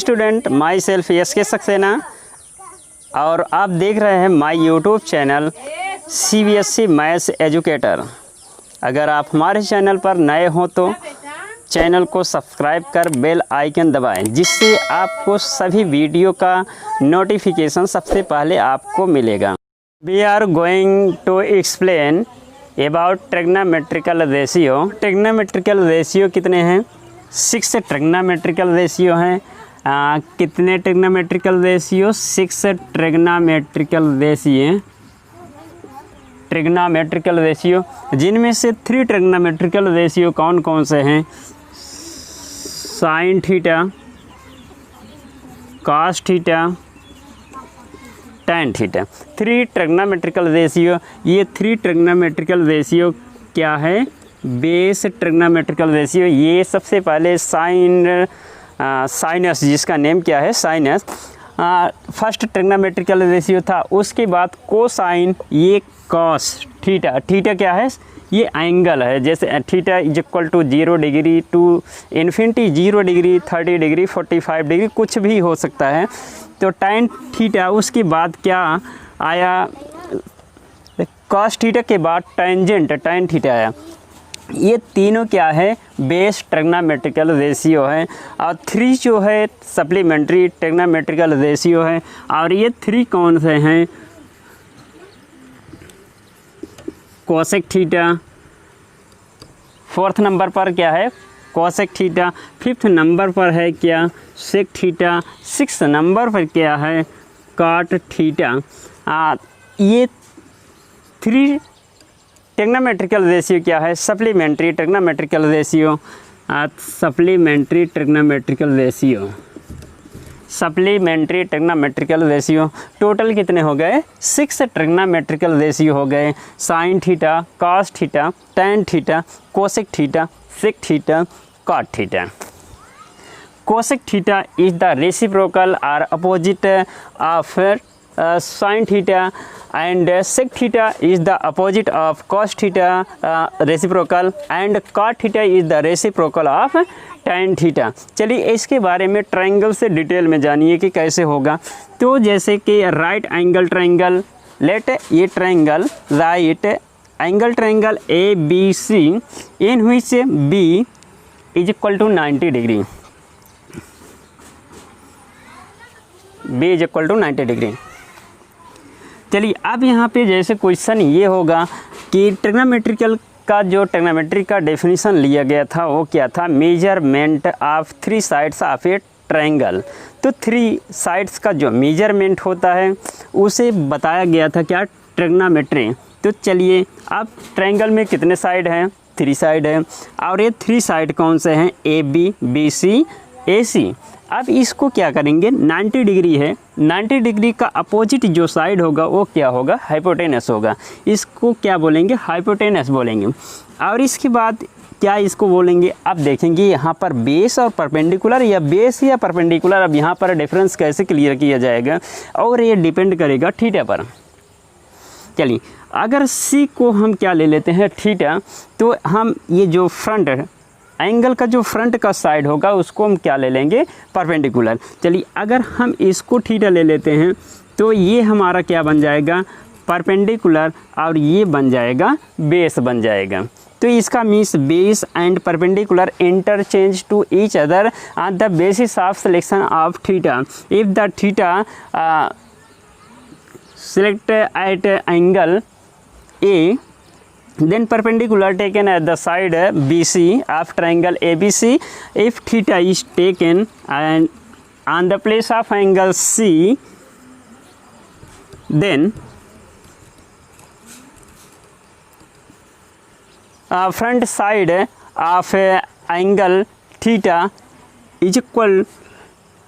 Student, my self S के सक्सेना और आप देख रहे हैं my YouTube channel CBSE maths educator. अगर आप हमारे चैनल पर नए हो तो चैनल को सब्सक्राइब कर बेल आइकन दबाएं, जिससे आपको सभी वीडियो का नोटिफिकेशन सबसे पहले आपको मिलेगा। We are going to explain about trigonometrical ratio. Trigonometrical ratio कितने हैं? 6 ट्रिग्नोमेट्रिकल रेशियो हैं। कितने ट्रिग्नोमेट्रिकल रेशियो? 6 ट्रिग्नोमेट्रिकल रेशियो, जिनमें से 3 ट्रिग्नोमेट्रिकल रेशियो कौन कौन से हैं? Sign theta, cos theta, tan theta. 3 trigonometrical ratio. ये 3 ट्रिग्नोमेट्रिकल रेशियो क्या है? Base trigonometrical ratio. ये सबसे पहले साइनस, जिसका नेम क्या है? साइनस फर्स्ट ट्रिग्नोमेट्रिकल रेशियो था। उसके बाद कोसाइन, ये कॉस थीटा। थीटा क्या है? ये एंगल है। जैसे theta is equal to 0 degree to infinity, 0 degree, 30 degree, 45 degree, कुछ भी हो सकता है। तो टैन थीटा। उसके बाद क्या आया? कॉस थीटा के बाद टेंजेंट टैन थीटा आया। ये तीनों क्या है? बेस ट्रिग्नोमेट्रिकल रेशियो है। और 3 जो है सप्लीमेंट्री ट्रिग्नोमेट्रिकल रेशियो है। और ये 3 कौन से हैं? कोसेक थीटा 4th नंबर पर क्या है? Cosec theta. 5th नंबर पर है क्या? Sec theta. 6th नंबर पर क्या है? Cot theta. ये 3 ट्रिग्नोमेट्रिकल रेशियो क्या है? Supplementary trigonometrical ratio. Supplementary trigonometrical ratio, supplementary trigonometrical ratio. Total कितने हो गए? 6 ट्रिग्नोमेट्रिकल रेशियो हो गए। Sine theta, cos theta, tan theta, cosec theta, sec theta, cot theta. Cosec theta is the reciprocal और opposite of sine theta and sec theta is the opposite of cos theta reciprocal and cot theta is the reciprocal of tan theta। चलिए इसके बारे में triangle से detail में जानिए कि कैसे होगा। तो जैसे कि राइट एंगल ट्रायंगल, लेट ये triangle right angle triangle ABC in which B is equal to 90 degree, B is equal to 90 degree. चलिए अब यहाँ पे जैसे क्वेश्चन ये होगा कि ट्रिग्नोमेट्रिकल का जो ट्रिग्नोमेट्री का डेफिनेशन लिया गया था वो क्या था? Measurement of 3 sides of A triangle. तो 3 साइड्स का जो मेजरमेंट होता है उसे बताया गया था क्या? ट्रिग्नोमेट्री। तो चलिए अब ट्रायंगल में कितने साइड हैं? 3 साइड है। और ये 3 साइड कौन से हैं? AB, BC, AC। अब इसको क्या करेंगे? 90 डिग्री है। 90 डिग्री का अपोजिट जो साइड होगा वो क्या होगा? हाइपोटेनस होगा। इसको क्या बोलेंगे? हाइपोटेनस बोलेंगे। और इसके बाद क्या इसको बोलेंगे? अब देखेंगे यहाँ पर बेस और परपेंडिकुलर, या बेस या परपेंडिकुलर। अब यहाँ पर डिफरेंस कैसे क्लियर किया जाएगा? और ये डिपेंड करेगा थीटा पर। चलिए अगर C को हम क्या ले लेते हैं? थीटा। तो हम ये जो फ्रंट एंगल का जो फ्रंट का साइड होगा उसको हम क्या ले लेंगे? परपेंडिकुलर। चलिए अगर हम इसको थीटा ले लेते हैं तो ये हमारा क्या बन जाएगा? परपेंडिकुलर। और ये बन जाएगा बेस बन जाएगा। तो इसका means base and perpendicular interchange to each other on the basis of selection of theta. If the theta select at angle A, then perpendicular taken at the side BC of triangle ABC. If theta is taken and on the place of angle C, then front side of angle theta is equal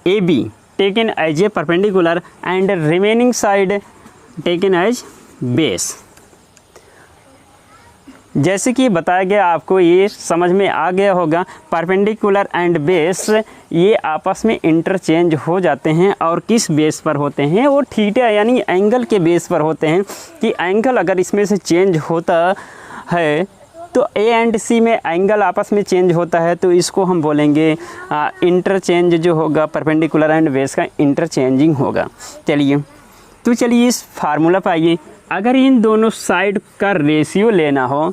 AB taken as a perpendicular and remaining side taken as base। जैसे कि बताया गया, आपको ये समझ में आ गया होगा। परपेंडिकुलर एंड बेस ये आपस में इंटरचेंज हो जाते हैं। और किस बेस पर होते हैं? वो थीटा यानी एंगल के बेस पर होते हैं। कि एंगल अगर इसमें से चेंज होता है तो ए एंड सी में एंगल आपस में चेंज होता है, तो इसको हम बोलेंगे इंटरचेंज जो होगा परपेंडिकुलर एंड बेस का इंटरचेंजिंग होगा। चलिए इस फार्मूला पर आइए। अगर इन दोनों साइड का रेशियो लेना हो,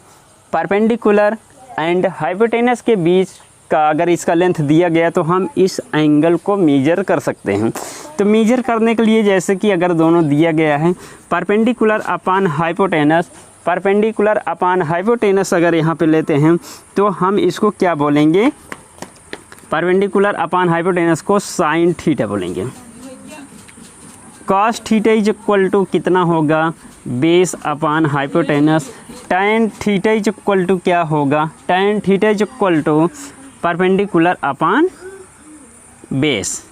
परपेंडिकुलर एंड हाइपोटेनस के बीच का अगर इसका लेंथ दिया गया तो हम इस एंगल को मेजर कर सकते हैं। तो मेजर करने के लिए जैसे कि अगर दोनों दिया गया है परपेंडिकुलर अपान हाइपोटेनस अगर यहाँ पे लेते हैं तो हम इसको क्या बोलेंगे, परपेंडिकुलर अपान हाइपोटेनस को साइन थीटा बोलेंगे। Cos theta is equal to कितना होगा, base upon hypotenuse. Tan theta is equal to क्या होगा, tan theta is equal to perpendicular upon base.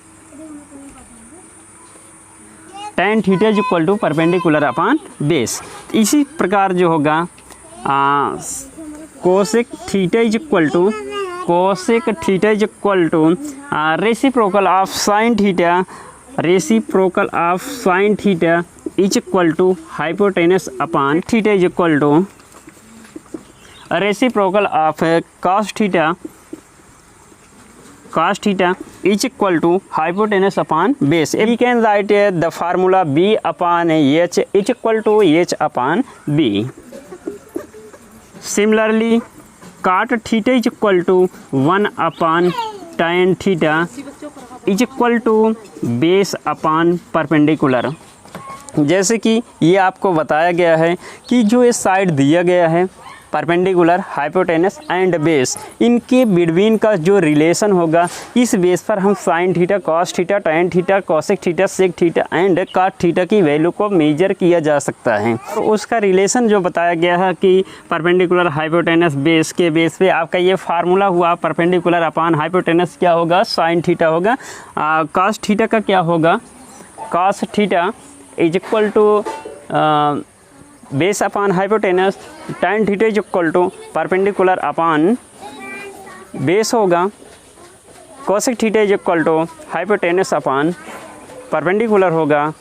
Tan theta is equal to perpendicular upon base. इसी प्रकार जो होगा cosec theta is equal to reciprocal of sine theta, reciprocal of sine theta is equal to hypotenuse upon theta is equal to reciprocal of cos theta is equal to hypotenuse upon base. We can write the formula b upon h is equal to h upon b। Similarly cot theta is equal to 1 upon tan theta is equal to base upon perpendicular. जैसे कि ये आपको बताया गया है कि जो ये साइड दिया गया है परपेंडिकुलर, हाइपोटेनस एंड बेस, इनके बिटवीन का जो रिलेशन होगा इस बेस पर हम sine theta, cos theta, tan theta, cosec theta, sec theta and cot theta की वैल्यू को मेजर किया जा सकता है। और उसका रिलेशन जो बताया गया है कि परपेंडिकुलर हाइपोटेनस बेस के बेस पे आपका ये फार्मूला हुआ, परपेंडिकुलर अपान हाइपोटेनस क्या होगा, साइन थीटा होगा। कॉस थीटा का क्या होगा, cos theta is equal to base upon hypotenuse, tan theta is equal to perpendicular upon base होगा, cosec theta is equal to hypotenuse upon perpendicular होगा,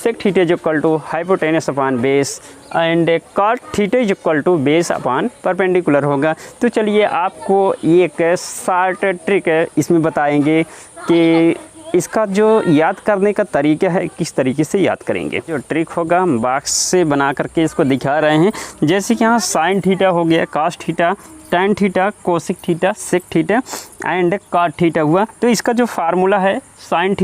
sec theta is equal to hypotenuse upon base and cot theta is equal to base upon perpendicular होगा। तो चलिए आपको एक short trick इसमें बताएंगे कि इसका जो याद करने का तरीका है किस तरीके से याद करेंगे। जो ट्रिक होगा हम बॉक्स से बना करके इसको दिखा रहे हैं। जैसे कि यहाँ साइन थीटा हो गया, cos theta, tan theta, cosec theta, sec theta and cot theta हुआ। तो इसका जो फार्मूला है साइन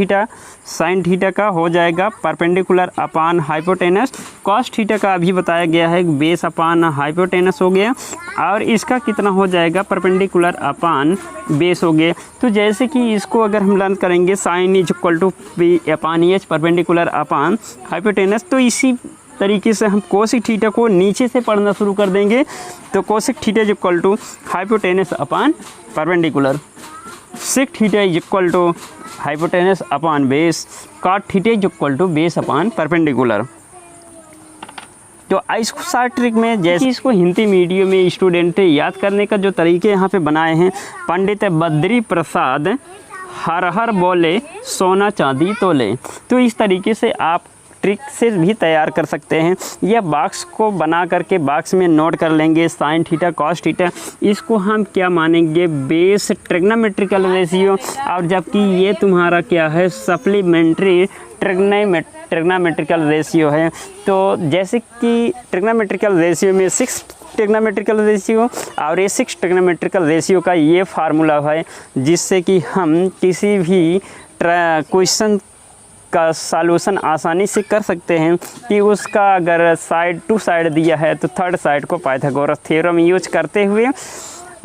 थीटा का हो जाएगा perpendicular upon hypotenuse, cos theta का अभी बताया गया है बेस अपान हाइपोटेनस हो गया, और इसका कितना हो जाएगा परपेंडिकुलर अपान बेस हो गया। तो जैसे कि इसको अगर हम लर्न करेंगे sine is equal to P upon H perpendicular upon hypotenuse, तो इसी तरीके से हम कोसेक थीटा को नीचे से पढ़ना शुरू कर देंगे। तो cosec theta is equal to hypotenuse upon perpendicular, sec theta is equal to hypotenuse upon base, cot theta is equal to base upon perpendicular. तो इस शॉर्ट ट्रिक में जैसे इसको हिंदी मीडियम में स्टूडेंट याद करने का जो तरीके यहाँ पे बनाए हैं, पंडित बद्री प्रसाद हर हर बोले सोना चांदी तोले। तो इस तरीके से आप ट्रिक से भी तैयार कर सकते हैं, या बॉक्स को बना करके बॉक्स में नोट कर लेंगे साइन थीटा, कॉस थीटा, इसको हम क्या मानेंगे बेस ट्रिग्नोमेट्रिकल रेशियो, और जबकि ये तुम्हारा क्या है सप्लीमेंट्री ट्रिग्नोमेट्रिकल रेशियो है। तो जैसे कि ट्रिग्नोमेट्रिकल रेशियो में 6 ट्रिग्नोमेट्रिकल रेशियो और ये 6 ट्रिग्नोमेट्रिकल रेशियो का ये फार्मूला है, जिससे कि हम किसी भी क्वेश्चन का सॉल्यूशन आसानी से कर सकते हैं कि उसका अगर साइड टू साइड दिया है तो थर्ड साइड को पाइथागोरस थ्योरम यूज करते हुए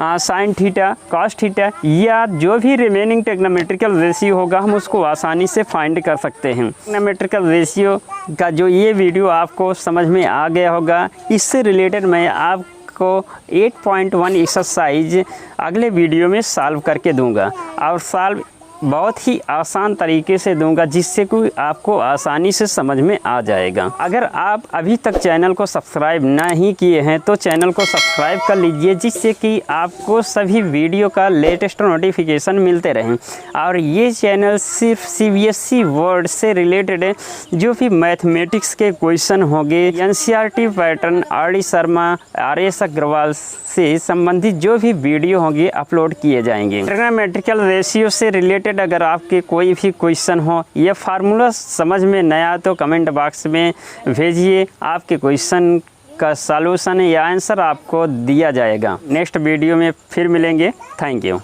साइन थीटा, कॉस थीटा या जो भी रिमेनिंग ट्रिग्नोमेट्रिकल रेशियो होगा हम उसको आसानी से फाइंड कर सकते हैं। ट्रिग्नोमेट्रिकल रेशियो का जो ये वीडियो आपको समझ में आ गया होगा, इससे रिलेटेड मैं आपको 8.1 एक्सरसाइज अगले वीडियो में सॉल्व करके दूंगा, और सॉल्व बहुत ही आसान तरीके से दूंगा, जिससे कि आपको आसानी से समझ में आ जाएगा। अगर आप अभी तक चैनल को सब्सक्राइब नहीं किए हैं तो चैनल को सब्सक्राइब कर लीजिए, जिससे कि आपको सभी वीडियो का लेटेस्ट नोटिफिकेशन मिलते रहें। और ये चैनल सिर्फ CBSE वर्ड से रिलेटेड है, जो भी मैथमेटिक्स के क्वेश्चन होंगे, NCERT pattern, RD Sharma, RS Agarwal से संबंधित जो भी वीडियो होंगे अपलोड किए जाएंगे। ट्रिग्नोमेट्रिकल रेशियो से रिलेटेड अगर आपके कोई भी क्वेश्चन हो या फार्मूला समझ में नया तो कमेंट बॉक्स में भेजिए, आपके क्वेश्चन का सॉल्यूशन या आंसर आपको दिया जाएगा। नेक्स्ट वीडियो में फिर मिलेंगे। Thank you.